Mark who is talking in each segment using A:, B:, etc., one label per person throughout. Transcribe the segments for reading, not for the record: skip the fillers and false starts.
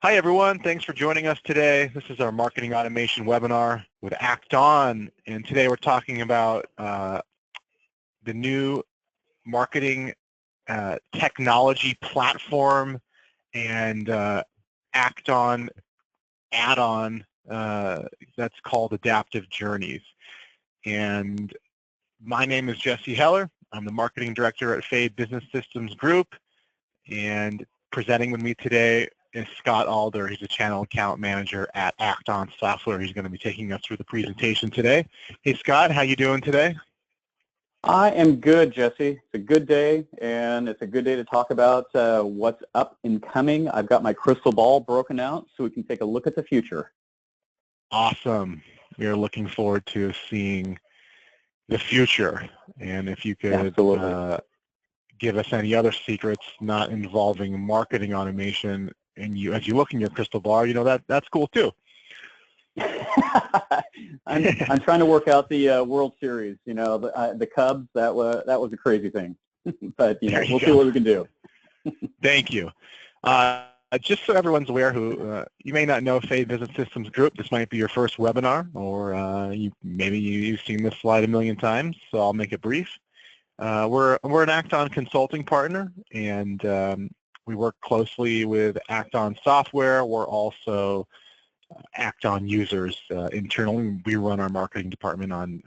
A: Hi everyone, thanks for joining us today. This is our marketing automation webinar with Act On, and today we're talking about the new marketing technology platform and Act On add-on that's called Adaptive Journeys. And my name is Jesse Heller. I'm the marketing director at Fade Business Systems Group, and presenting with me today is Scott Alder. He's a channel account manager at Act On Software. He's going to be taking us through the presentation today. Hey Scott, how you doing today?
B: I am good, Jesse. It's a good day, and it's a good day to talk about what's up and coming. I've got my crystal ball broken out so we can take a look at the future.
A: Awesome. We are looking forward to seeing the future. And if you could give us any other secrets not involving marketing automation, and as you look in your crystal ball, you know that's cool too.
B: I'm trying to work out the World Series. You know, the Cubs. That was a crazy thing, but we'll see what we can do.
A: Thank you. Just so everyone's aware, who you may not know Fade Business Systems Group, this might be your first webinar, or maybe you've seen this slide a million times. So I'll make it brief. We're an Act On consulting partner, and we work closely with Act On Software. We're also Act On users internally. We run our marketing department on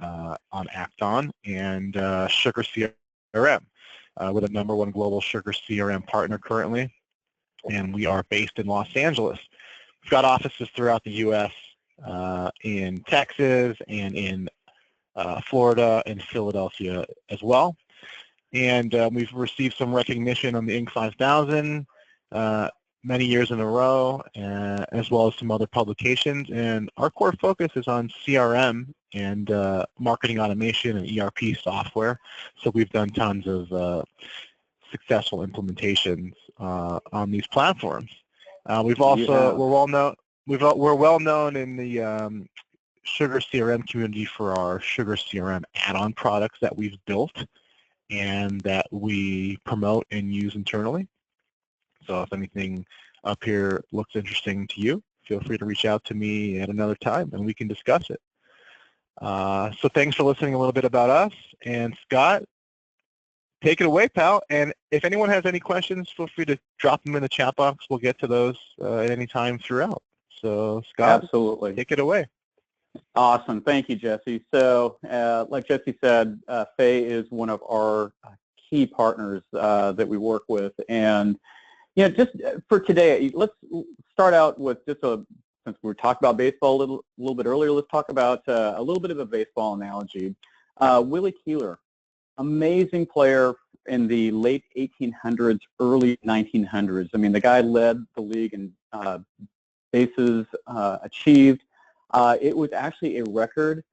A: Act On and Sugar CRM. We're the #1 global Sugar CRM partner currently, and we are based in Los Angeles. We've got offices throughout the U.S., in Texas and in Florida and Philadelphia as well. And we've received some recognition on the Inc. 5000 many years in a row, as well as some other publications. And our core focus is on CRM and marketing automation and ERP software. So we've done tons of successful implementations on these platforms. We're well known in the Sugar CRM community for our Sugar CRM add-on products that we've built and that we promote and use internally. So if anything up here looks interesting to you, feel free to reach out to me at another time and we can discuss it. So thanks for listening a little bit about us. And Scott, take it away, pal. And if anyone has any questions, feel free to drop them in the chat box. We'll get to those at any time throughout. So Scott,
B: absolutely,
A: take it away.
B: Awesome. Thank you, Jesse. So like Jesse said, Faye is one of our key partners that we work with. And just for today, let's start out with since we were talking about baseball a little bit earlier, let's talk about a little bit of a baseball analogy. Willie Keeler, amazing player in the late 1800s, early 1900s. I mean, the guy led the league in bases achieved. It was actually a record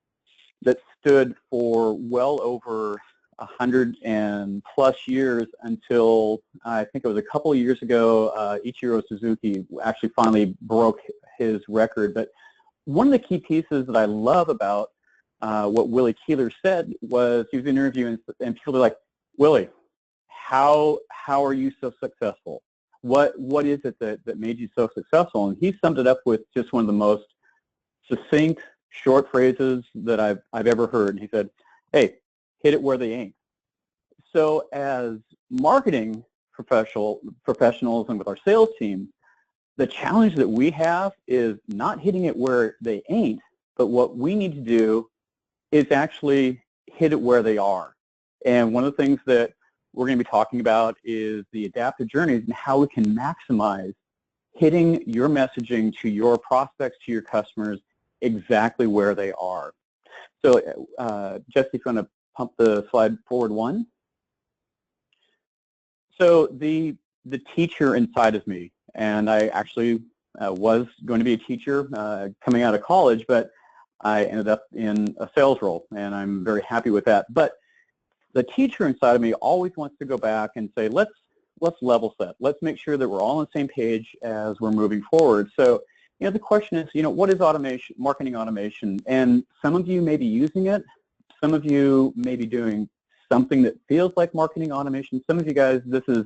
B: that stood for well over 100+ years until I think it was a couple of years ago, Ichiro Suzuki actually finally broke his record. But one of the key pieces that I love about what Willie Keeler said was he was in an interview and people were like, Willie, how are you so successful? What is it that made you so successful? And he summed it up with just one of the most succinct, short phrases that I've ever heard. He said, hey, hit it where they ain't. So as marketing professionals and with our sales team, the challenge that we have is not hitting it where they ain't, but what we need to do is actually hit it where they are. And one of the things that we're going to be talking about is the adaptive journeys and how we can maximize hitting your messaging to your prospects, to your customers, exactly where they are. So Jesse, if you want to pump the slide forward one. So the teacher inside of me, and I actually was going to be a teacher coming out of college, but I ended up in a sales role, and I'm very happy with that. But the teacher inside of me always wants to go back and say, let's level set. Let's make sure that we're all on the same page as we're moving forward. So the question is, what is automation, marketing automation? And some of you may be using it. Some of you may be doing something that feels like marketing automation. Some of you guys, this is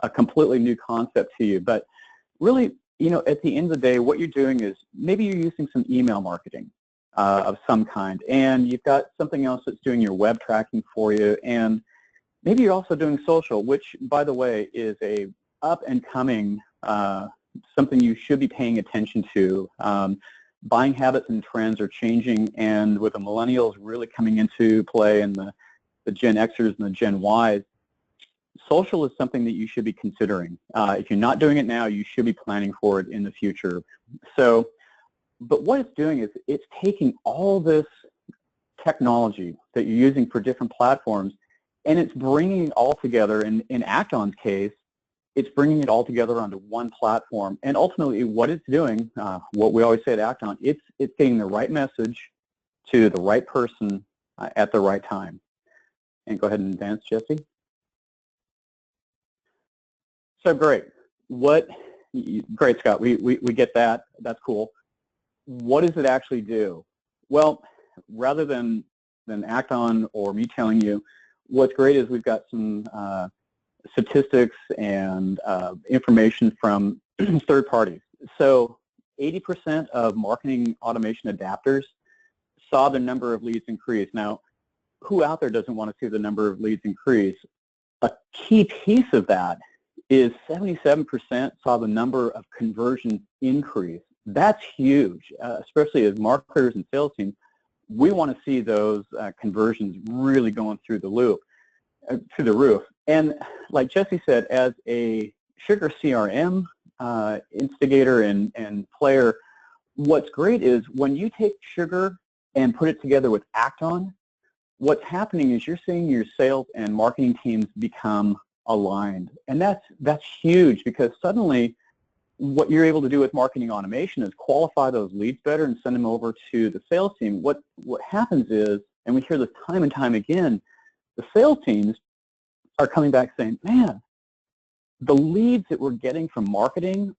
B: a completely new concept to you. But really, at the end of the day, what you're doing is maybe you're using some email marketing of some kind, and you've got something else that's doing your web tracking for you, and maybe you're also doing social, which, by the way, is a up-and-coming something you should be paying attention to. Buying habits and trends are changing, and with the millennials really coming into play and the Gen Xers and the Gen Ys, social is something that you should be considering. If you're not doing it now, you should be planning for it in the future. So, but what it's doing is it's taking all this technology that you're using for different platforms, and it's bringing it all together. In Acton's case, it's bringing it all together onto one platform. And ultimately, what it's doing, what we always say at Acton, it's getting the right message to the right person at the right time. And go ahead and advance, Jesse. So great. Great, Scott. We get that. That's cool. What does it actually do? Well, rather than Acton or me telling you, what's great is we've got some statistics and information from third parties. So 80% of marketing automation adapters saw the number of leads increase. Now, who out there doesn't want to see the number of leads increase? A key piece of that is 77% saw the number of conversions increase. That's huge, especially as marketers and sales teams. We want to see those conversions really going through the roof. And like Jesse said, as a Sugar CRM instigator and player, what's great is when you take Sugar and put it together with Acton, what's happening is you're seeing your sales and marketing teams become aligned. And that's huge, because suddenly what you're able to do with marketing automation is qualify those leads better and send them over to the sales team. What happens is, and we hear this time and time again, the sales teams are coming back saying, man, the leads that we're getting from marketing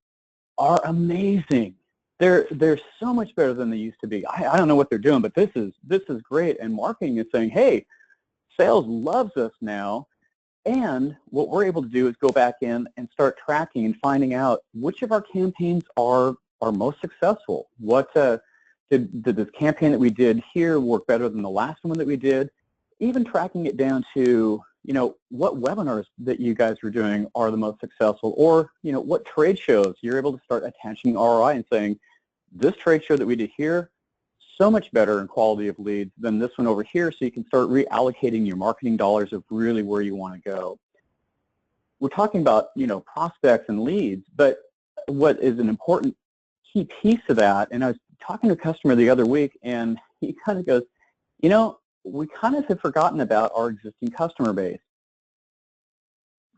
B: are amazing. They're so much better than they used to be. I don't know what they're doing, but this is great. And marketing is saying, hey, sales loves us now. And what we're able to do is go back in and start tracking and finding out which of our campaigns are most successful. What did this campaign that we did here work better than the last one that we did? Even tracking it down to, what webinars that you guys are doing are the most successful, or, what trade shows. You're able to start attaching ROI and saying, this trade show that we did here, so much better in quality of leads than this one over here, so you can start reallocating your marketing dollars of really where you want to go. We're talking about, prospects and leads, but what is an important key piece of that, and I was talking to a customer the other week, and he kind of goes, we kind of have forgotten about our existing customer base.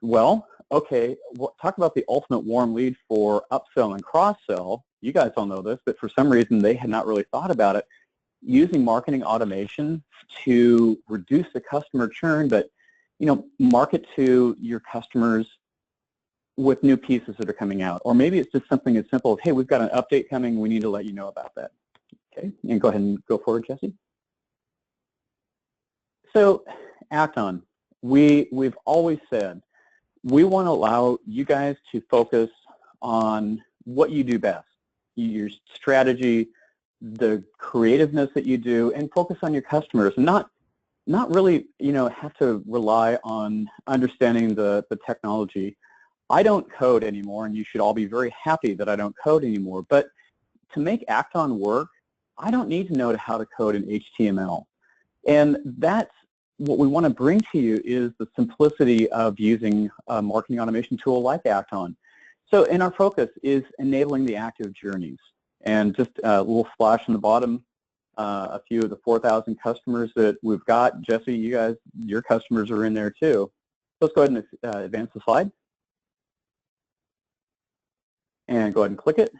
B: Well, okay, talk about the ultimate warm lead for upsell and cross-sell. You guys all know this, but for some reason they had not really thought about it. Using marketing automation to reduce the customer churn, but market to your customers with new pieces that are coming out. Or maybe it's just something as simple as, hey, we've got an update coming, we need to let you know about that. Okay, and go ahead and go forward, Jesse. So, Acton, we've always said we want to allow you guys to focus on what you do best, your strategy, the creativeness that you do, and focus on your customers, and not really, have to rely on understanding the technology. I don't code anymore, and you should all be very happy that I don't code anymore, but to make Acton work, I don't need to know how to code in HTML. And that's what we want to bring to you, is the simplicity of using a marketing automation tool like Acton. So, and our focus is enabling the active journeys. And just a little splash on the bottom, a few of the 4,000 customers that we've got. Jesse, you guys, your customers are in there too. Let's go ahead and advance the slide. And go ahead and click it.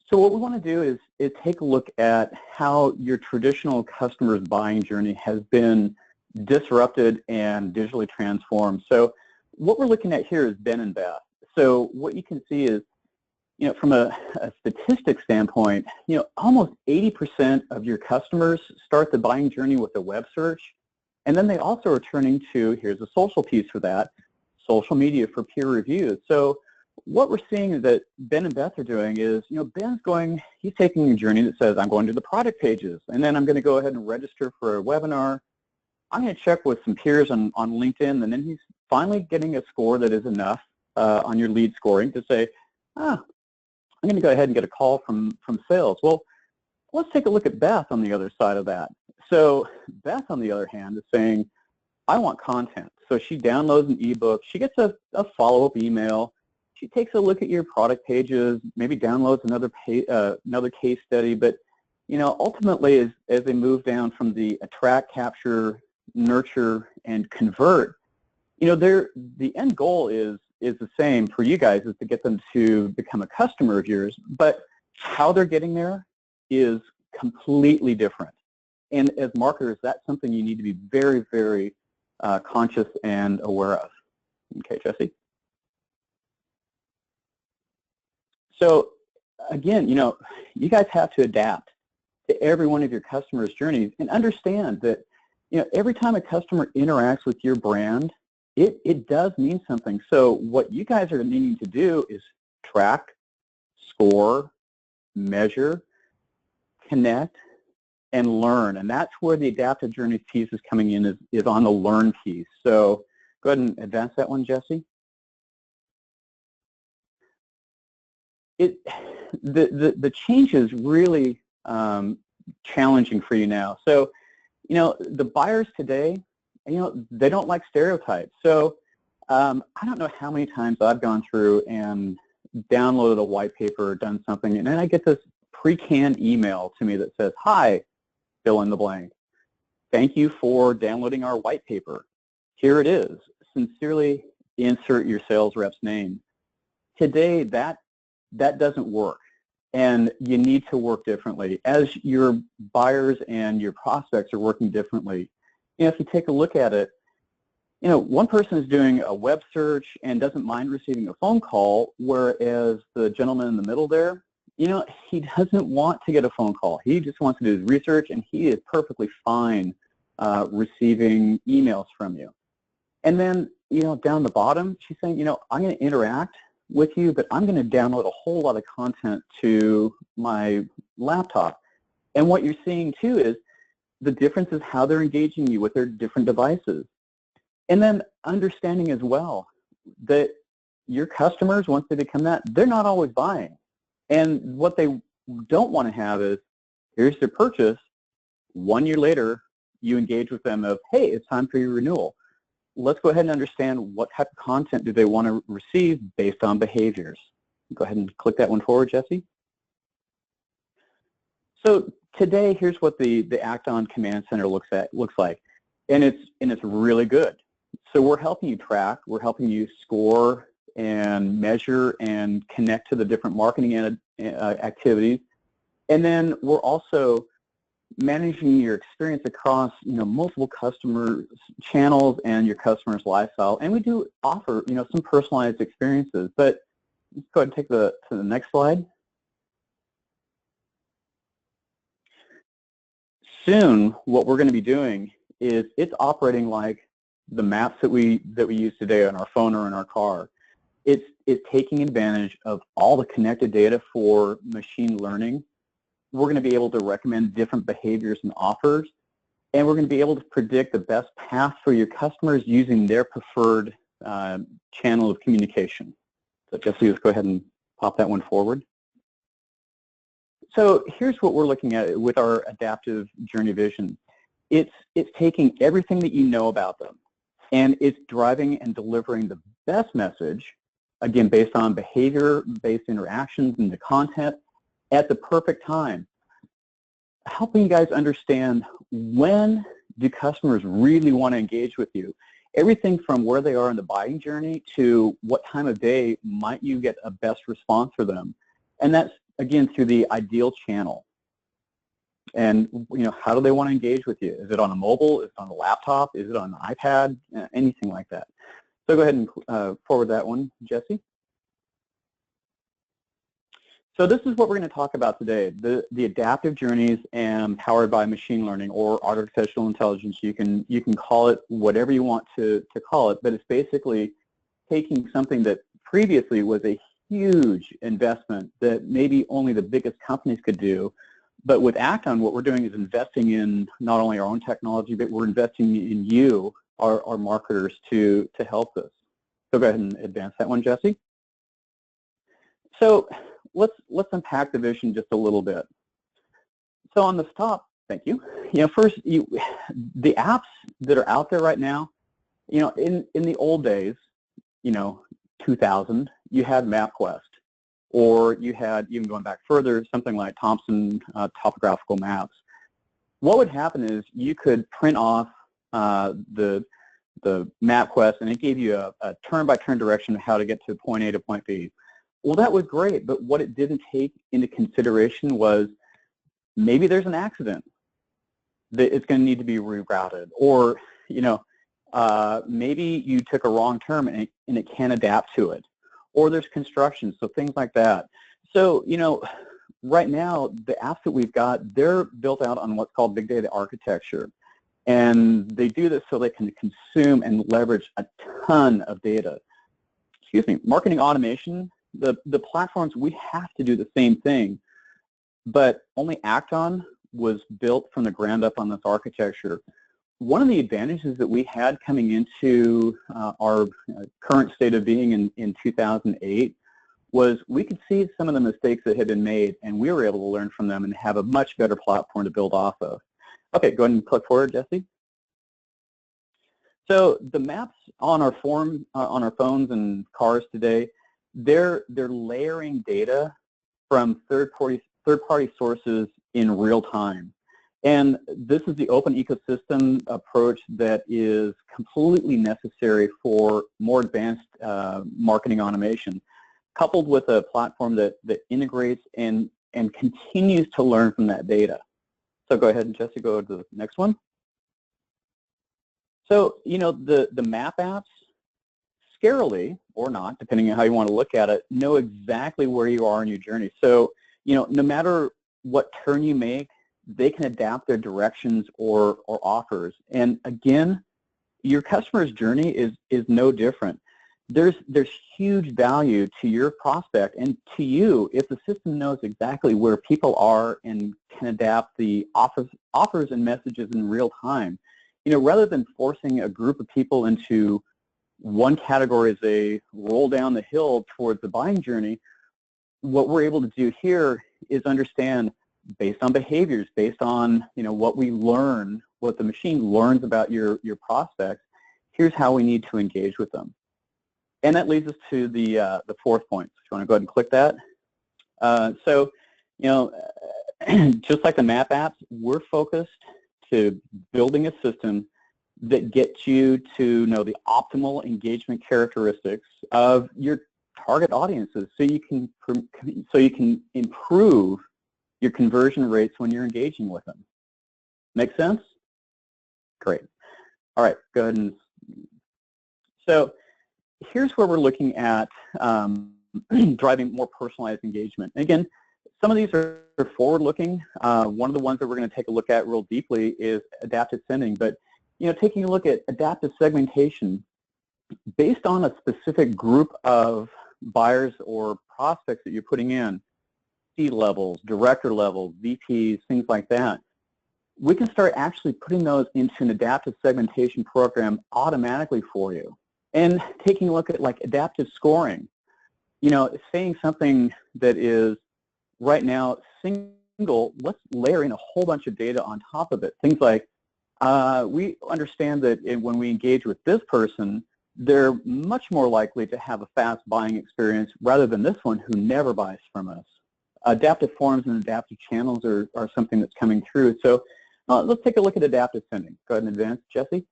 B: So what we want to do is take a look at how your traditional customer's buying journey has been disrupted and digitally transformed. So what we're looking at here is Ben and Beth. So what you can see is, from a statistics standpoint, almost 80% of your customers start the buying journey with a web search, and then they also are turning to, here's a social piece for that, social media for peer reviews. So what we're seeing that Ben and Beth are doing is, he's taking a journey that says, I'm going to the product pages, and then I'm going to go ahead and register for a webinar. I'm going to check with some peers on LinkedIn, and then he's finally getting a score that is enough on your lead scoring to say, I'm going to go ahead and get a call from sales. Well, let's take a look at Beth on the other side of that. So Beth, on the other hand, is saying, I want content. So she downloads an ebook. She gets a follow-up email. She takes a look at your product pages, maybe downloads another case study. But ultimately, as they move down from the attract, capture, nurture, and convert, the end goal is the same for you guys, is to get them to become a customer of yours. But how they're getting there is completely different. And as marketers, that's something you need to be very, very conscious and aware of. Okay, Jesse? So again, you guys have to adapt to every one of your customers' journeys and understand that, every time a customer interacts with your brand, it does mean something. So what you guys are needing to do is track, score, measure, connect, and learn. And that's where the adaptive journeys piece is coming in, is on the learn piece. So go ahead and advance that one, Jesse. The change is really challenging for you now. So, the buyers today, they don't like stereotypes. So I don't know how many times I've gone through and downloaded a white paper or done something, and then I get this pre-canned email to me that says, hi, fill in the blank. Thank you for downloading our white paper. Here it is. Sincerely, insert your sales rep's name. Today, that doesn't work, and you need to work differently. As your buyers and your prospects are working differently, if you take a look at it, one person is doing a web search and doesn't mind receiving a phone call, whereas the gentleman in the middle there, he doesn't want to get a phone call. He just wants to do his research, and he is perfectly fine receiving emails from you. And then, down the bottom, she's saying, I'm going to interact with you, but I'm going to download a whole lot of content to my laptop. And what you're seeing, too, is the difference is how they're engaging you with their different devices. And then understanding as well that your customers, once they become that, they're not always buying. And what they don't want to have is, here's their purchase. 1 year later, you engage with them of, hey, it's time for your renewal. Let's go ahead and understand what type of content do they want to receive based on behaviors. Go ahead and click that one forward, Jesse. So today, here's what the Act On Command Center looks like, and it's really good. So we're helping you track, we're helping you score and measure and connect to the different marketing activities, and then we're also managing your experience across multiple customer channels and your customer's lifestyle. And we do offer some personalized experiences. But let's go ahead and take to the next slide. Soon, what we're going to be doing is it's operating like the maps that we use today on our phone or in our car. It's taking advantage of all the connected data for machine learning. We're going to be able to recommend different behaviors and offers, and we're going to be able to predict the best path for your customers using their preferred channel of communication. So Jesse, let's go ahead and pop that one forward. So here's what we're looking at with our adaptive journey vision. It's taking everything that you know about them, and it's driving and delivering the best message, again, based on behavior-based interactions and the content, at the perfect time, helping you guys understand when do customers really want to engage with you. Everything from where they are in the buying journey to what time of day might you get a best response for them. And that's, again, through the ideal channel. And, how do they want to engage with you? Is it on a mobile? Is it on a laptop? Is it on an iPad? Anything like that. So go ahead and forward that one, Jesse. So this is what we're going to talk about today, the adaptive journeys and powered by machine learning or artificial intelligence. You can call it whatever you want to call it, but it's basically taking something that previously was a huge investment that maybe only the biggest companies could do. But with Acton, what we're doing is investing in not only our own technology, but we're investing in you, our marketers, to help us. So go ahead and advance that one, Jesse. So let's unpack the vision just a little bit. So on the top, thank you. First, the apps that are out there right now, in the old days, 2000, you had MapQuest, or you had, even going back further, something like Thompson topographical maps. What would happen is you could print off the MapQuest, and it gave you a turn-by-turn direction of how to get to point A to point B. Well, that was great, but what it didn't take into consideration was maybe there's an accident that it's going to need to be rerouted, or maybe you took a wrong turn and it can't adapt to it, or there's construction, so things like that. So right now the apps that we've got, they're built out on what's called big data architecture, and they do this so they can consume and leverage a ton of data. Excuse me, marketing automation, the platforms, we have to do the same thing, but only Acton was built from the ground up on this architecture. One of the advantages that we had coming into our current state of being in 2008 was we could see some of the mistakes that had been made, and we were able to learn from them and have a much better platform to build off of. Okay, go ahead and click forward, Jesse. So the maps on our phones and cars today, they're layering data from third-party sources in real time. And this is the open ecosystem approach that is completely necessary for more advanced marketing automation, coupled with a platform that integrates and continues to learn from that data. So go ahead and Jesse, go to the next one. So, the map apps, scarily or not, depending on how you want to look at it, know exactly where you are in your journey. So, no matter what turn you make, they can adapt their directions or offers. And again, your customer's journey is no different. There's huge value to your prospect and to you if the system knows exactly where people are and can adapt the offers and messages in real time. Rather than forcing a group of people into one category as they roll down the hill towards the buying journey, what we're able to do here is understand, based on behaviors, based on what we learn, what the machine learns about your prospects, here's how we need to engage with them. And that leads us to the fourth point. So if you want to go ahead and click that. Just like the map apps, we're focused to building a system that gets you to know the optimal engagement characteristics of your target audiences, so you can improve your conversion rates when you're engaging with them. Make sense? Great. All right, go ahead and so here's where we're looking at driving more personalized engagement. And again, some of these are forward-looking. One of the ones that we're going to take a look at real deeply is adaptive sending. But taking a look at adaptive segmentation based on a specific group of buyers or prospects that you're putting in, C-levels, director levels, VPs, things like that, we can start actually putting those into an adaptive segmentation program automatically for you. And taking a look at like adaptive scoring, saying something that is right now single, let's layer in a whole bunch of data on top of it. Things like, we understand that when we engage with this person, they're much more likely to have a fast buying experience rather than this one who never buys from us. Adaptive forms and adaptive channels are something that's coming through. So let's take a look at adaptive sending. Go ahead and advance, Jesse.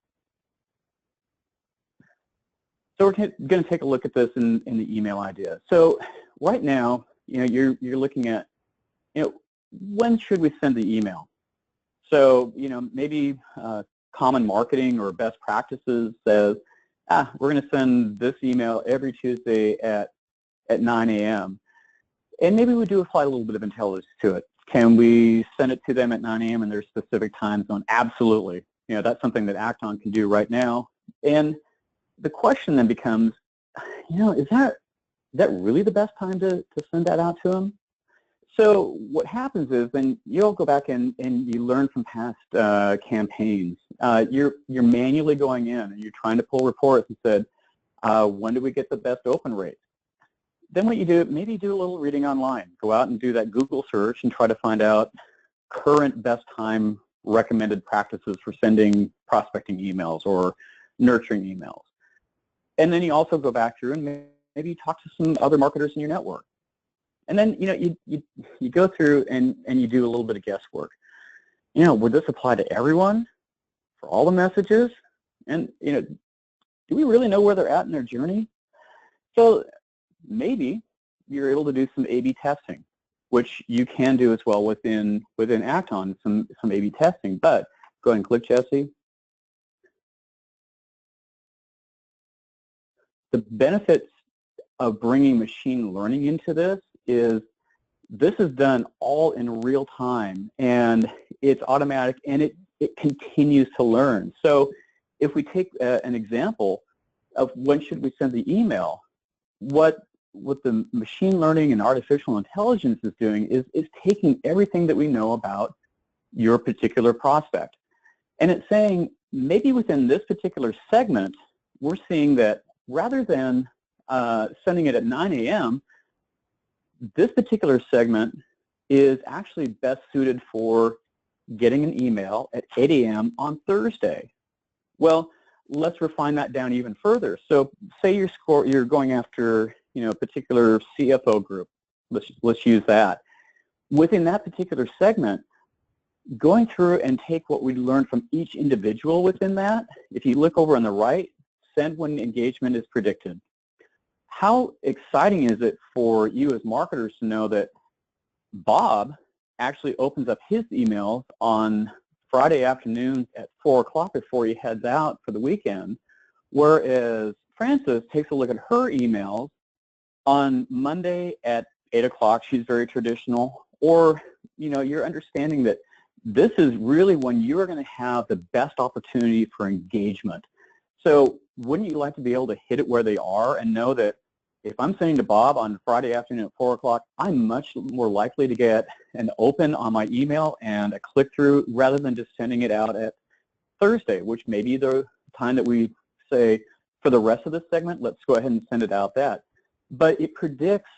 B: So we're going to take a look at this in the email idea. So right now, you're looking at, when should we send the email? So, maybe common marketing or best practices says, we're going to send this email every Tuesday at 9 a.m. And maybe we do apply a little bit of intelligence to it. Can we send it to them at 9 a.m. in their specific time zone? Absolutely. That's something that Acton can do right now. And the question then becomes, is that that really the best time to send that out to them? So what happens is then you'll go back and you learn from past campaigns. You're manually going in and you're trying to pull reports and said, when do we get the best open rate? Then what you do, maybe do a little reading online. Go out and do that Google search and try to find out current best time recommended practices for sending prospecting emails or nurturing emails. And then you also go back through and maybe talk to some other marketers in your network. And then, you go through and you do a little bit of guesswork. Would this apply to everyone for all the messages? And, do we really know where they're at in their journey? So maybe you're able to do some A/B testing, which you can do as well within Acton, some A/B testing. But go ahead and click, Jesse. The benefits of bringing machine learning into this is this is done all in real time, and it's automatic, and it continues to learn. So if we take an example of when should we send the email, what the machine learning and artificial intelligence is doing is taking everything that we know about your particular prospect, and it's saying maybe within this particular segment, we're seeing that rather than sending it at 9 a.m., this particular segment is actually best suited for getting an email at 8 a.m. on Thursday. Well, let's refine that down even further. So say you're going after a particular CFO group. Let's use that. Within that particular segment, going through and take what we learned from each individual within that, if you look over on the right, send when engagement is predicted. How exciting is it for you as marketers to know that Bob actually opens up his emails on Friday afternoon at 4 o'clock before he heads out for the weekend, whereas Frances takes a look at her emails on Monday at 8 o'clock. She's very traditional. Or, you're understanding that this is really when you're going to have the best opportunity for engagement. So wouldn't you like to be able to hit it where they are and know that if I'm sending to Bob on Friday afternoon at 4 o'clock, I'm much more likely to get an open on my email and a click-through rather than just sending it out at Thursday, which may be the time that we say for the rest of the segment, let's go ahead and send it out that. But it predicts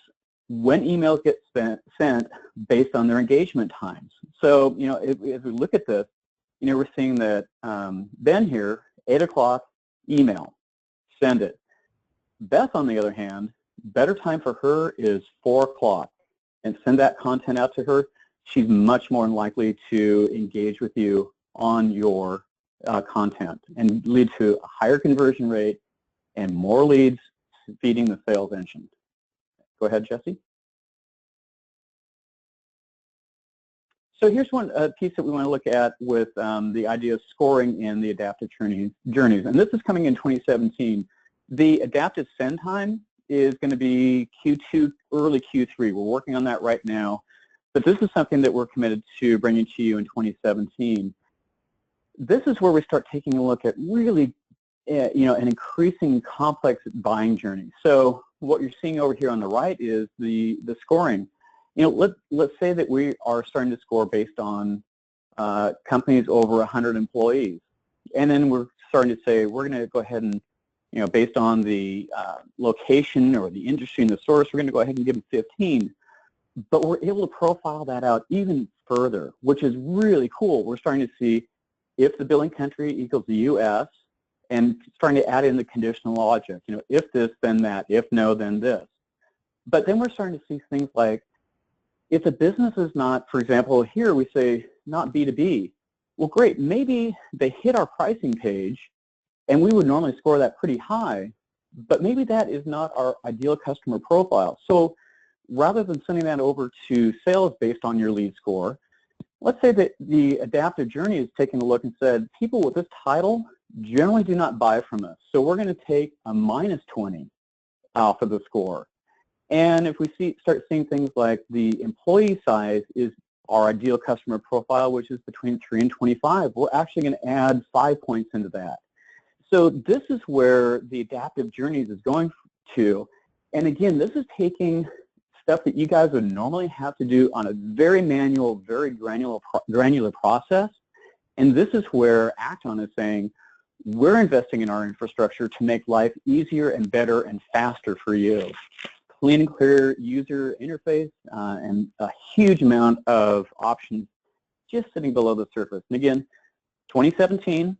B: when emails get sent based on their engagement times. So, as we look at this, we're seeing that Ben here, 8 o'clock, email, send it. Beth, on the other hand, better time for her is 4 o'clock, and send that content out to her. She's much more likely to engage with you on your content and lead to a higher conversion rate and more leads feeding the sales engine. Go ahead, Jesse. So here's one piece that we want to look at with the idea of scoring in the adaptive journeys, and this is coming in 2017. The adaptive send time is going to be Q2, early Q3. We're working on that right now, but this is something that we're committed to bringing to you in 2017. This is where we start taking a look at really, an increasing complex buying journey. So what you're seeing over here on the right is the scoring. Let's say that we are starting to score based on companies over 100 employees, and then we're starting to say we're going to go ahead and, based on the location or the industry and the source, we're going to go ahead and give them 15. But we're able to profile that out even further, which is really cool. We're starting to see if the billing country equals the U.S. and starting to add in the conditional logic. If this, then that. If no, then this. But then we're starting to see things like, if the business is not, for example, here we say not B2B, well, great, maybe they hit our pricing page, and we would normally score that pretty high, but maybe that is not our ideal customer profile. So rather than sending that over to sales based on your lead score, let's say that the adaptive journey is taking a look and said, people with this title generally do not buy from us, so we're going to take a -20 off of the score. And if we start seeing things like the employee size is our ideal customer profile, which is between 3 and 25, we're actually going to add 5 points into that. So this is where the adaptive journeys is going to, And again, this is taking stuff that you guys would normally have to do on a very manual, very granular process. And this is where Acton is saying, we're investing in our infrastructure to make life easier and better and faster for you. Clean and clear user interface and a huge amount of options just sitting below the surface. And again, 2017,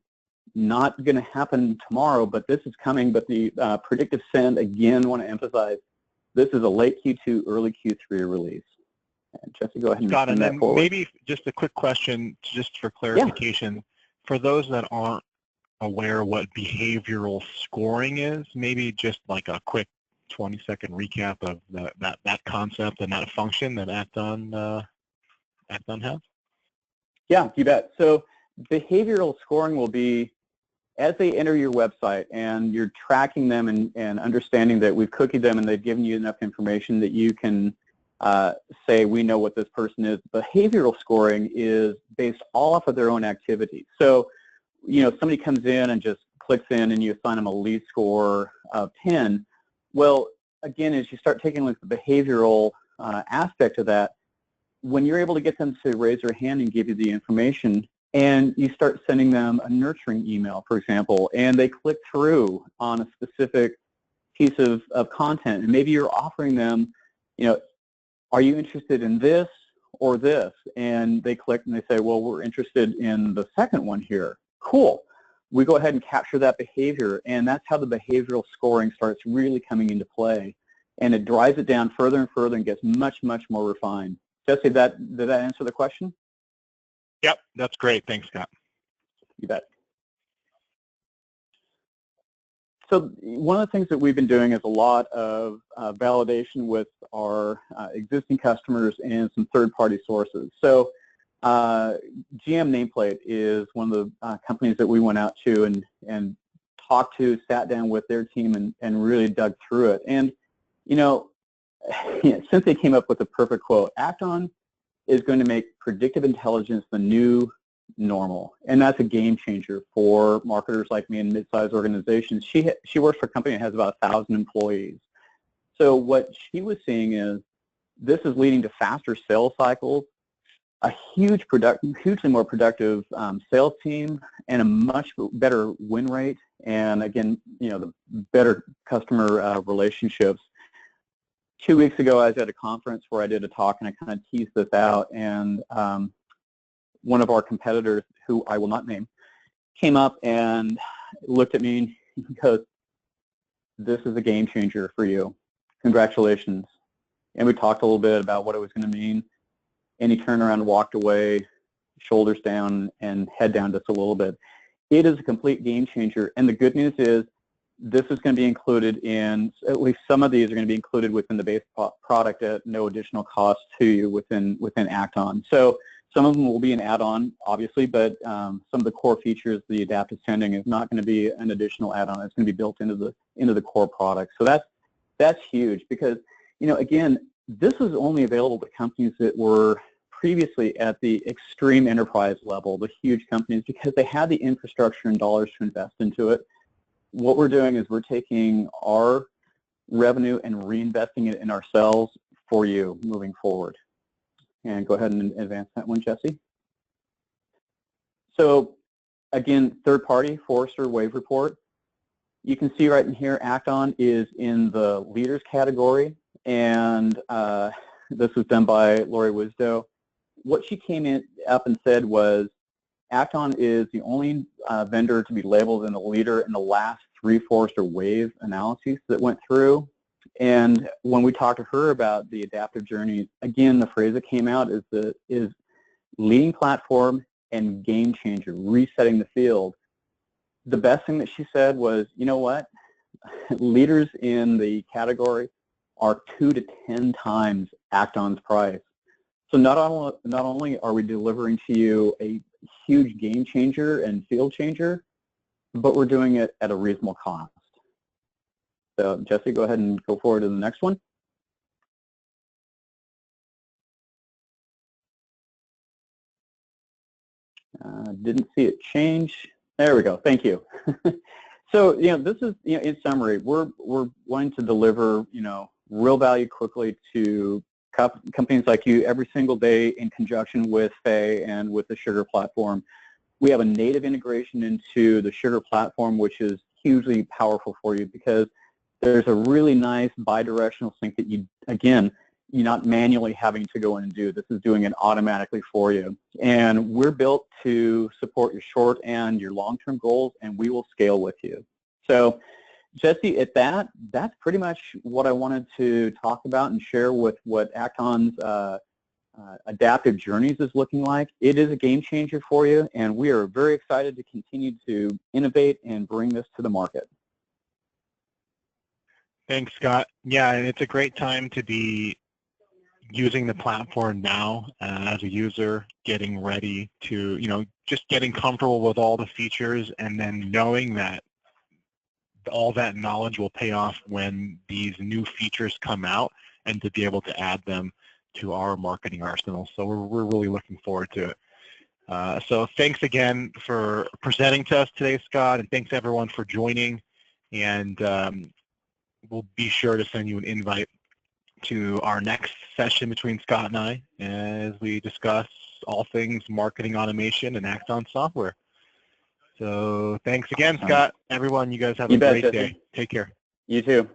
B: not going to happen tomorrow, but this is coming. But the predictive send, again, want to emphasize, this is a late Q2, early Q3 release. And Jesse, go ahead and
A: Scott,
B: send
A: and
B: that
A: then
B: forward.
A: maybe just a quick question, just for clarification. Yeah. For those that aren't aware what behavioral scoring is, maybe just like a quick 20-second recap of that concept and that function that Acton has?
B: Yeah, you bet. So behavioral scoring will be as they enter your website and you're tracking them and understanding that we've cookied them and they've given you enough information that you can say, we know what this person is. Behavioral scoring is based all off of their own activity. So, you know, somebody comes in and just clicks in and you assign them a lead score of 10. Well, again, as you start taking a look at the behavioral aspect of that, when you're able to get them to raise their hand and give you the information, and you start sending them a nurturing email, for example, and they click through on a specific piece of content, and maybe you're offering them, you know, are you interested in this or this? And they click and they say, well, we're interested in the second one here. Cool. We go ahead and capture that behavior, and that's how the behavioral scoring starts really coming into play. And it drives it down further and further and gets much, much more refined. Jesse, did that answer the question?
A: Yep, that's great. Thanks, Scott.
B: You bet. So one of the things that we've been doing is a lot of validation with our existing customers and some third-party sources. So GM Nameplate is one of the companies that we went out to and talked to, sat down with their team and really dug through it. And, you know, Cynthia came up with a perfect quote. Acton is going to make predictive intelligence the new normal, and that's a game changer for marketers like me in mid-sized organizations. She works for a company that has about 1,000 employees. So what she was seeing is this is leading to faster sales cycles, a hugely more productive sales team, and a much better win rate, and again, you know, the better customer relationships. 2 weeks ago, I was at a conference where I did a talk, and I kind of teased this out, and one of our competitors, who I will not name, came up and looked at me and he goes, this is a game changer for you. Congratulations. And we talked a little bit about what it was going to mean, and he turned around and walked away, shoulders down and head down just a little bit. It is a complete game changer, and the good news is this is going to be included in, at least some of these are going to be included within the base product at no additional cost to you within Acton. So some of them will be an add-on, obviously, but some of the core features, the adaptive sending, is not going to be an additional add-on. It's going to be built into the core product. So that's huge because, you know, again, this was only available to companies that were previously at the extreme enterprise level, the huge companies, because they had the infrastructure and dollars to invest into it. What we're doing is we're taking our revenue and reinvesting it in ourselves for you moving forward. And go ahead and advance that one, Jesse. So again, third party, Forrester Wave Report. You can see right in here, Acton is in the leaders category, and this was done by Lori Wisdow. What she came up and said was, Acton is the only vendor to be labeled in the leader in the last 3 Forrester Wave analyses that went through. And when we talked to her about the adaptive journeys, again, the phrase that came out is leading platform and game changer, resetting the field. The best thing that she said was, you know what? Leaders in the category are 2 to 10 times Acton's price. So not only are we delivering to you a huge game changer and field changer, but we're doing it at a reasonable cost. So Jesse, go ahead and go forward to the next one. Didn't see it change. There we go. Thank you. So, this is, in summary, we're wanting to deliver, real value quickly to companies like you every single day in conjunction with Faye and with the Sugar platform. We have a native integration into the Sugar platform, which is hugely powerful for you because there's a really nice bidirectional sync that you're not manually having to go in and do. This is doing it automatically for you. And we're built to support your short and your long-term goals, and we will scale with you. So, Jesse, at that's pretty much what I wanted to talk about and share with what Acton's adaptive journeys is looking like. It is a game changer for you, and we are very excited to continue to innovate and bring this to the market.
A: Thanks, Scott. Yeah, and it's a great time to be using the platform now as a user, getting ready to, just getting comfortable with all the features and then knowing that all that knowledge will pay off when these new features come out and to be able to add them to our marketing arsenal. So we're really looking forward to it. So thanks again for presenting to us today, Scott, and thanks everyone for joining. And we'll be sure to send you an invite to our next session between Scott and I as we discuss all things marketing automation and Acton software. So thanks again, Scott. Everyone, you guys have a great day. Take care.
B: You too.